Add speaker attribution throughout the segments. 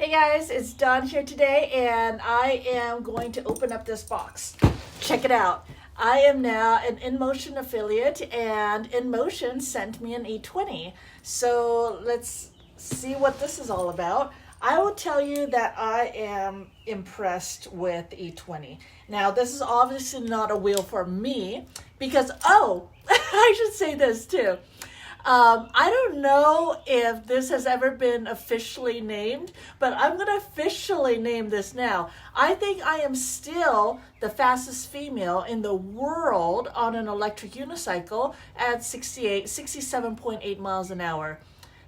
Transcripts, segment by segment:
Speaker 1: Hey guys, it's Dawn here today, and I am going to open up this box. Check it out. I am now an Inmotion affiliate, and Inmotion sent me an E20. So let's see what this is all about. I will tell you that I am impressed with E20. Now, this is obviously not a wheel for me because, I should say this too. I don't know if this has ever been officially named, but I'm going to officially name this now. I think I am still the fastest female in the world on an electric unicycle at 67.8 miles an hour.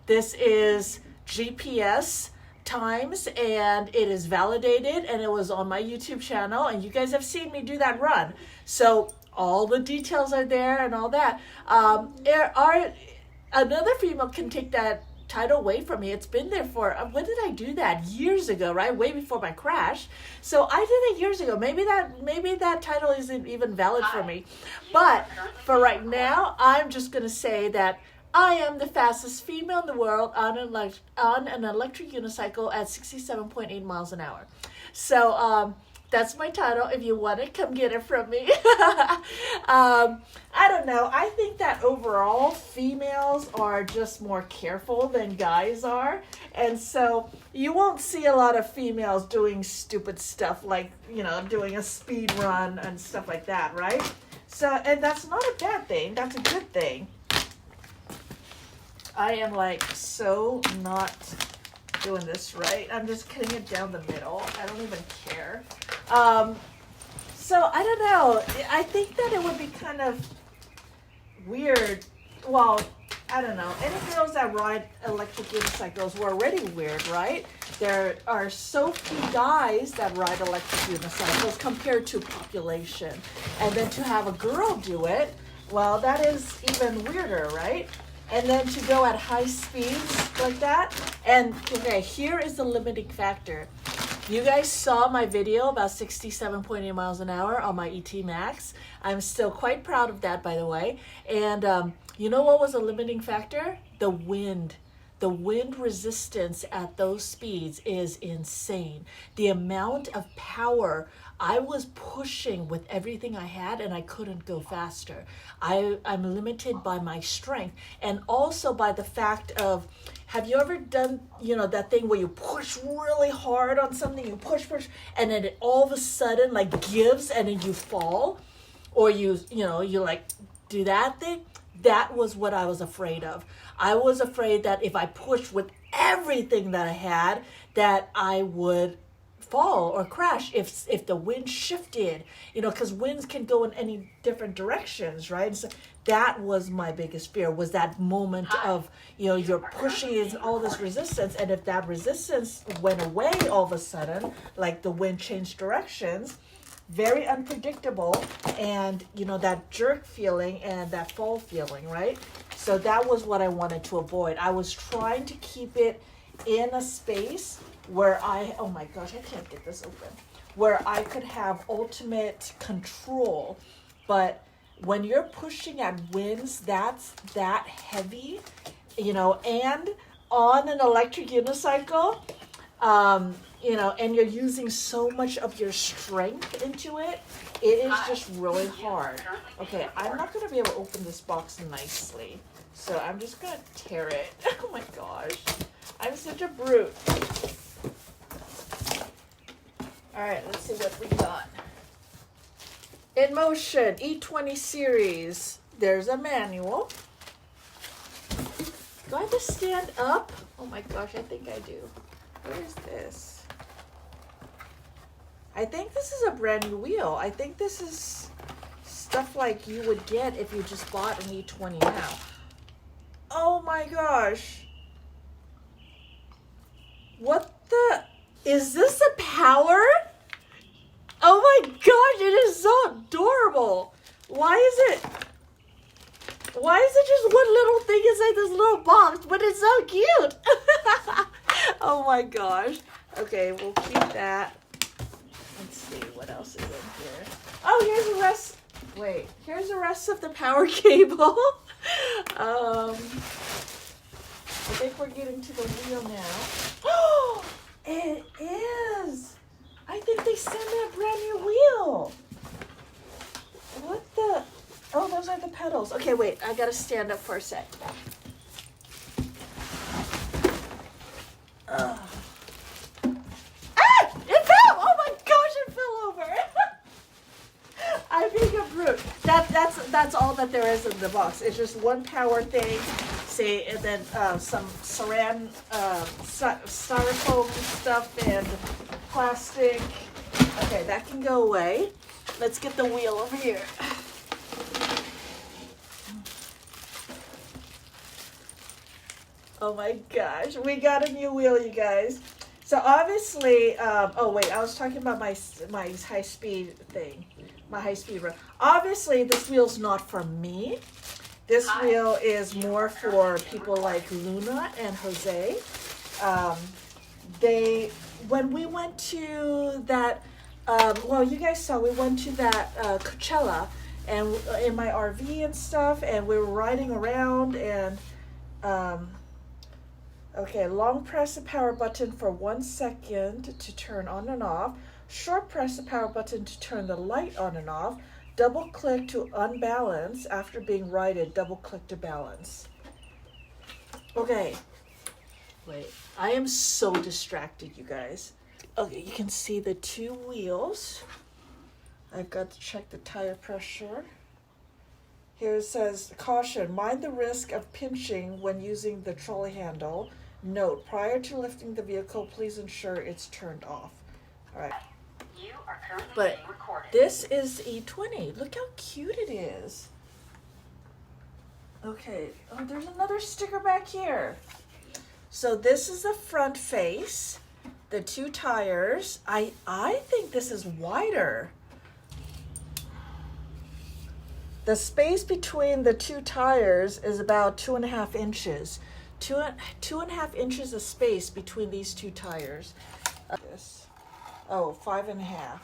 Speaker 1: This is GPS times, and it is validated, and it was on my YouTube channel, and you guys have seen me do that run. So all the details are there and all that. Another female can take that title away from me. It's been there for, when did I do that? Years ago, right? Way before my crash. So I did it years ago. Maybe that title isn't even valid for me. But for right now, I'm just going to say that I am the fastest female in the world on an electric unicycle at 67.8 miles an hour. So, that's my title. If you want it, come get it from me. I don't know. I think that overall females are just more careful than guys are. And so you won't see a lot of females doing stupid stuff like, doing a speed run and stuff like that, right? So, and that's not a bad thing. That's a good thing. I am so not doing this right. I'm just cutting it down the middle. I don't even care. So I don't know. I think that it would be kind of weird. Well, I don't know. Any girls that ride electric unicycles were already weird, right? There are so few guys that ride electric unicycles compared to population. And then to have a girl do it, well, that is even weirder, right? And then to go at high speeds like that. And okay, here is the limiting factor. You guys saw my video about 67.8 miles an hour on my ET Max. I'm still quite proud of that, by the way. And you know what was a limiting factor? The wind. The wind resistance at those speeds is insane. The amount of power I was pushing with everything I had, and I couldn't go faster. I'm limited by my strength, and also by the fact of, have you ever done, that thing where you push really hard on something, you push, and then it all of a sudden gives and then you fall? Or you do that thing? That was what I was afraid of. I was afraid that if I pushed with everything that I had, that I would fall or crash if the wind shifted, because winds can go in any different directions, right? So that was my biggest fear, was that moment of, you're pushing all this resistance, and if that resistance went away all of a sudden, like the wind changed directions, very unpredictable, and that jerk feeling and that fall feeling, right? So that was what I wanted to avoid. I was trying to keep it in a space where oh my gosh, I can't get this open, where I could have ultimate control. But when you're pushing at winds that's that heavy, and on an electric unicycle, and you're using so much of your strength into it, it is just really hard. Okay, I'm not going to be able to open this box nicely, so I'm just going to tear it. Oh my gosh, I'm such a brute. All right, let's see what we got. Inmotion E20 series. There's a manual. Do I have to stand up? Oh my gosh, I think I do. Where is this? I think this is a brand new wheel. I think this is stuff like you would get if you just bought an E20 now. Oh my gosh. What the? Is this a power? Oh my gosh, it is so adorable. Why is it just one little thing inside this little box, but it's so cute? Oh my gosh. Okay, we'll keep that. Let's see, what else is in here? Oh, here's the rest. Wait, here's the rest of the power cable. I think we're getting to the wheel now. Oh, it Okay, wait, I gotta stand up for a sec. Ah! It fell! Oh my gosh, it fell over! I'm being a brute. That's all that there is in the box. It's just one power thing, say, and then some styrofoam stuff and plastic. Okay, that can go away. Let's get the wheel over here. Oh my gosh, we got a new wheel, you guys. So obviously, oh wait, I was talking about my high speed thing, my high speed run. Obviously, this wheel's not for me. This wheel is more for people like Luna and Jose. When we went to that, well, you guys saw, we went to that Coachella and in my RV and stuff, and we were riding around and, okay, long press the power button for 1 second to turn on and off. Short press the power button to turn the light on and off. Double click to unbalance. After being righted, double click to balance. Okay. Wait, I am so distracted, you guys. Okay, you can see the two wheels. I've got to check the tire pressure. Here it says, caution, mind the risk of pinching when using the trolley handle. Note, prior to lifting the vehicle, please ensure it's turned off. All right.
Speaker 2: You are currently
Speaker 1: But
Speaker 2: being recorded.
Speaker 1: this is E20. Look how cute it is. Okay. Oh, there's another sticker back here. So this is the front face. The two tires. I think this is wider. The space between the two tires is about 2.5 inches. Two and a half inches of space between these two tires. Oh, 5.5.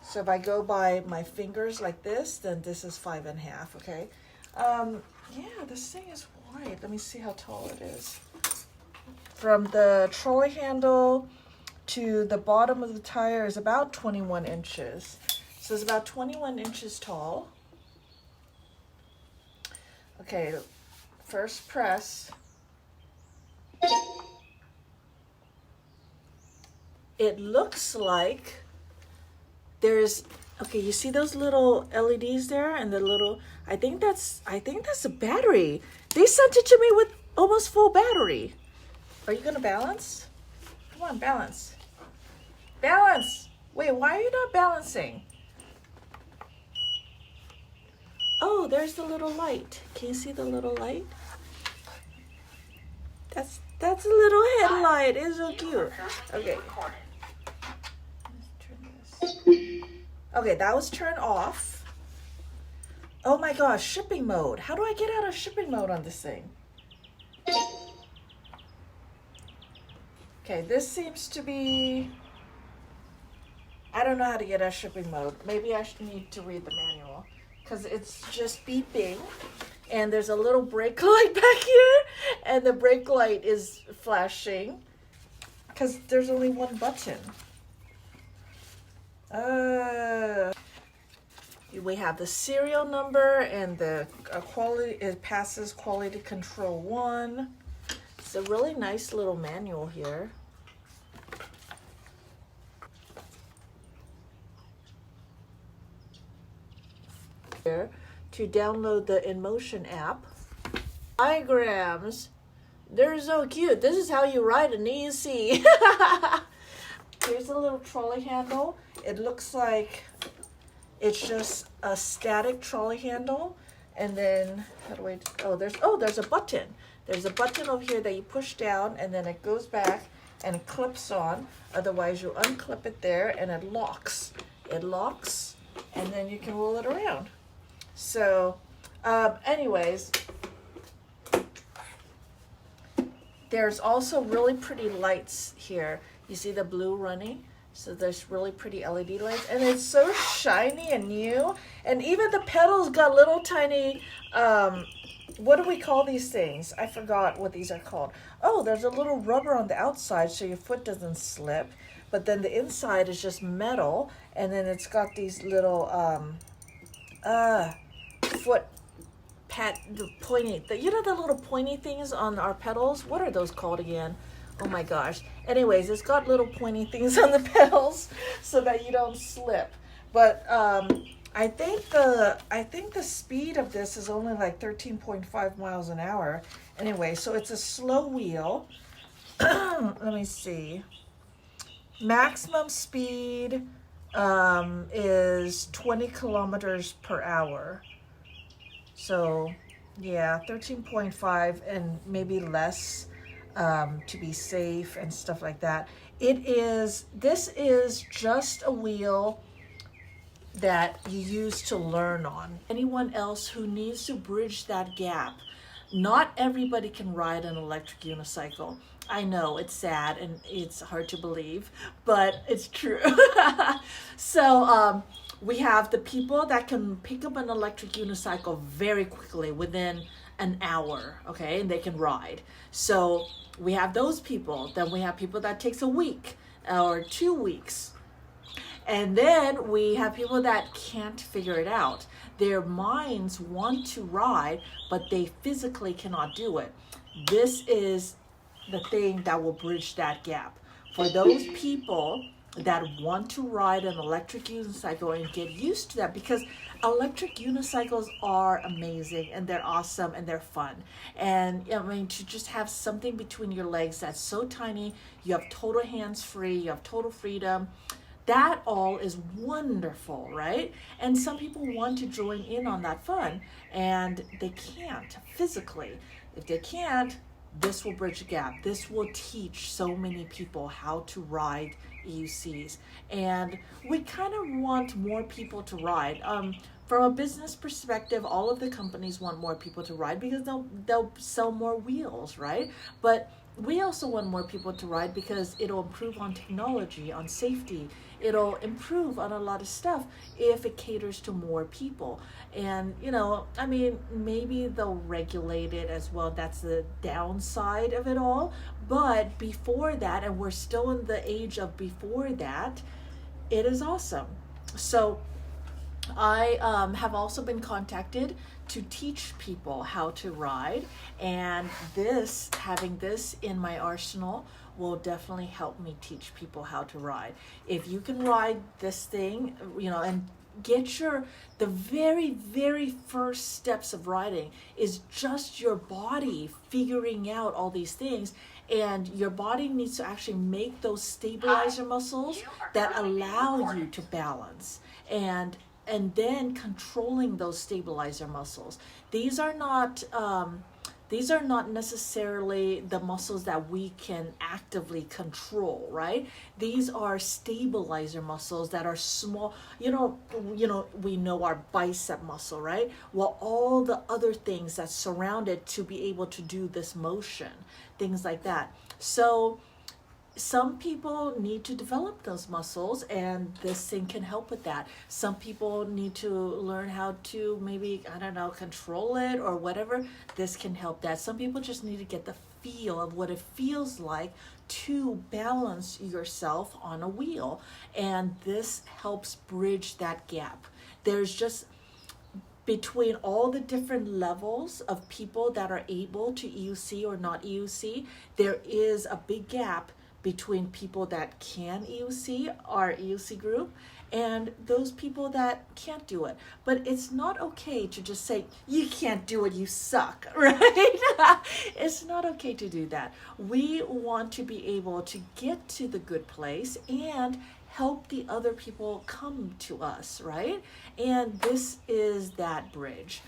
Speaker 1: So if I go by my fingers like this, then this is 5.5, okay? Yeah, this thing is wide. Let me see how tall it is. From the trolley handle to the bottom of the tire is about 21 inches. So it's about 21 inches tall. Okay, first press. It looks like there's, okay, you see those little LEDs there and the little, I think that's a battery. They sent it to me with almost full battery. Are you gonna balance? Come on, balance. Balance! Wait, why are you not balancing? Oh, there's the little light. Can you see the little light? That's a little headlight. It's so cute. Okay. Okay, that was turned off. Oh my gosh, shipping mode. How do I get out of shipping mode on this thing? Okay, this seems to be, I don't know how to get out of shipping mode. Maybe I need to read the manual because it's just beeping and there's a little brake light back here and the brake light is flashing because there's only one button. We have the serial number and the quality, it passes quality control 1. It's a really nice little manual here. Here to download the Inmotion app. Diagrams. They're so cute. This is how you ride an EC. Here's a little trolley handle. It looks like it's just a static trolley handle. And then, how do I, there's a button. There's a button over here that you push down and then it goes back and it clips on. Otherwise you unclip it there and it locks. It locks and then you can roll it around. So, anyways, there's also really pretty lights here. You see the blue running? So there's really pretty LED lights and it's so shiny and new. And even the pedals got little tiny, what do we call these things? I forgot what these are called. Oh, there's a little rubber on the outside so your foot doesn't slip. But then the inside is just metal. And then it's got these little, foot pad, the pointy, the little pointy things on our pedals. What are those called again? Oh my gosh. Anyways, it's got little pointy things on the pedals so that you don't slip. But I think the speed of this is only like 13.5 miles an hour. Anyway, so it's a slow wheel. Let me see. Maximum speed is 20 kilometers per hour. So yeah, 13.5 and maybe less to be safe and stuff like that. This is just a wheel that you use to learn on. Anyone else who needs to bridge that gap. Not everybody can ride an electric unicycle. I know it's sad and it's hard to believe, but it's true. So we have the people that can pick up an electric unicycle very quickly within an hour, okay, and they can ride. So we have those people. Then we have people that takes a week or 2 weeks. And then we have people that can't figure it out. Their minds want to ride, but they physically cannot do it. This is the thing that will bridge that gap. For those people that want to ride an electric unicycle and get used to that, because electric unicycles are amazing and they're awesome and they're fun. And I mean, to just have something between your legs that's so tiny, you have total hands-free, you have total freedom. That all is wonderful, right? And some people want to join in on that fun and they can't physically. If they can't, this will bridge the gap. This will teach so many people how to ride EUCs. And we kind of want more people to ride. From a business perspective, all of the companies want more people to ride because they'll sell more wheels, right? But we also want more people to ride because it'll improve on technology, on safety. It'll improve on a lot of stuff if it caters to more people. And, I mean, maybe they'll regulate it as well. That's the downside of it all. But before that, and we're still in the age of before that, it is awesome. So I have also been contacted to teach people how to ride, and having this in my arsenal will definitely help me teach people how to ride. If you can ride this thing, and get the very, very first steps of riding is just your body figuring out all these things, and your body needs to actually make those stabilizer muscles that allow you to balance. And then controlling those stabilizer muscles. These are not necessarily the muscles that we can actively control, right? These are stabilizer muscles that are small. We know our bicep muscle, right? Well, all the other things that surround it to be able to do this motion, things like that. So some people need to develop those muscles, and this thing can help with that. Some people need to learn how to maybe, control it or whatever. This can help that. Some people just need to get the feel of what it feels like to balance yourself on a wheel. And this helps bridge that gap. There's just, between all the different levels of people that are able to EUC or not EUC, there is a big gap between people that can EUC, our EUC group, and those people that can't do it. But it's not okay to just say, you can't do it, you suck, right? It's not okay to do that. We want to be able to get to the good place and help the other people come to us, right? And this is that bridge.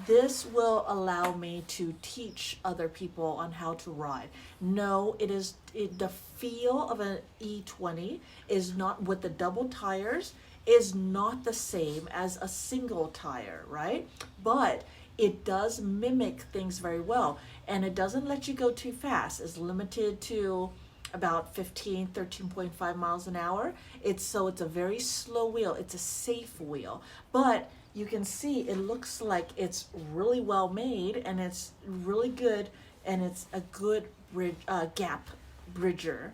Speaker 1: This will allow me to teach other people on how to ride. No, the feel of an E20 is not, with the double tires, is not the same as a single tire, right? But it does mimic things very well, and it doesn't let you go too fast. It's limited to about 13.5 miles an hour. It's a very slow wheel. It's a safe wheel, but you can see it looks like it's really well made, and it's really good, and it's a good gap bridger.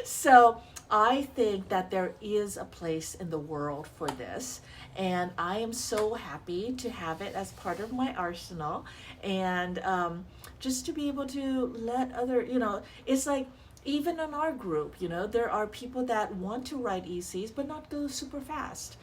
Speaker 1: So I think that there is a place in the world for this, and I am so happy to have it as part of my arsenal, and just to be able to let other, it's like even in our group, there are people that want to write ECs but not go super fast.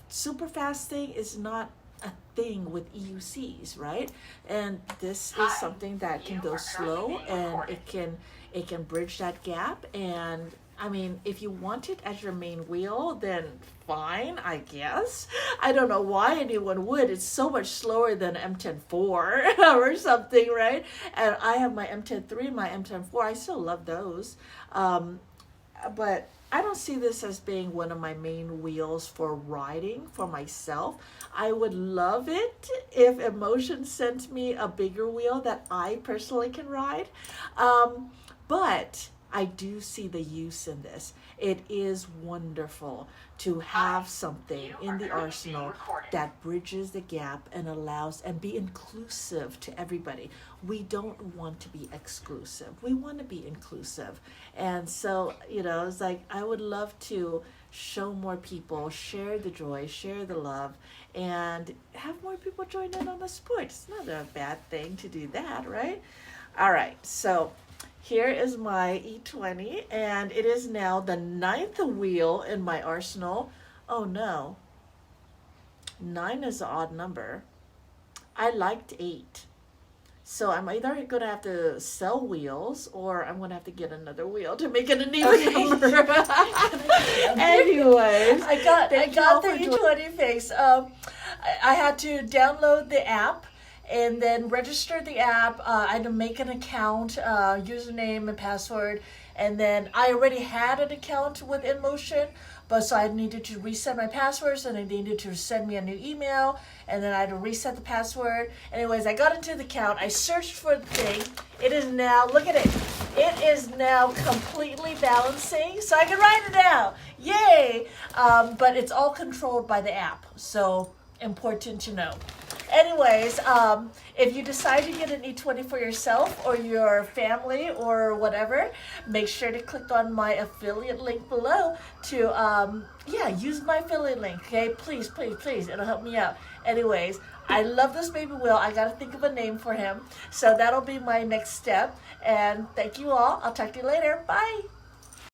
Speaker 1: Super fast thing is not a thing with EUCs, right? And this is something that can go slow, and it can bridge that gap. And I mean, if you want it as your main wheel, then fine, I guess. I don't know why anyone would. It's so much slower than M10-4 or something, right? And I have my M10-3, my M10-4. I still love those. But I don't see this as being one of my main wheels for riding for myself. I would love it if Inmotion sent me a bigger wheel that I personally can ride. But I do see the use in this. It is wonderful to have something in the arsenal that bridges the gap and allows and be inclusive to everybody. We don't want to be exclusive. We want to be inclusive. And so, it's like I would love to show more people, share the joy, share the love, and have more people join in on the sport. It's not a bad thing to do that, right? All right, so here is my E20, and it is now the 9th wheel in my arsenal. Oh no, 9 is an odd number. I liked 8. So I'm either going to have to sell wheels, or I'm going to have to get another wheel to make it an even number. Anyways, I got the E20 face. I had to download the app and then register the app. I had to make an account, username and password, and then I already had an account with Inmotion, but so I needed to reset my passwords, and they needed to send me a new email, and then I had to reset the password. Anyways, I got into the account, I searched for the thing. It is now, look at it, it is now completely balancing, so I can ride it now, yay! But it's all controlled by the app, so important to know. Anyways, if you decide to get an E20 for yourself or your family or whatever, make sure to click on my affiliate link below to, use my affiliate link, okay? Please, please, please, it'll help me out. Anyways, I love this baby wheel. I gotta think of a name for him. So that'll be my next step. And thank you all. I'll talk to you later. Bye.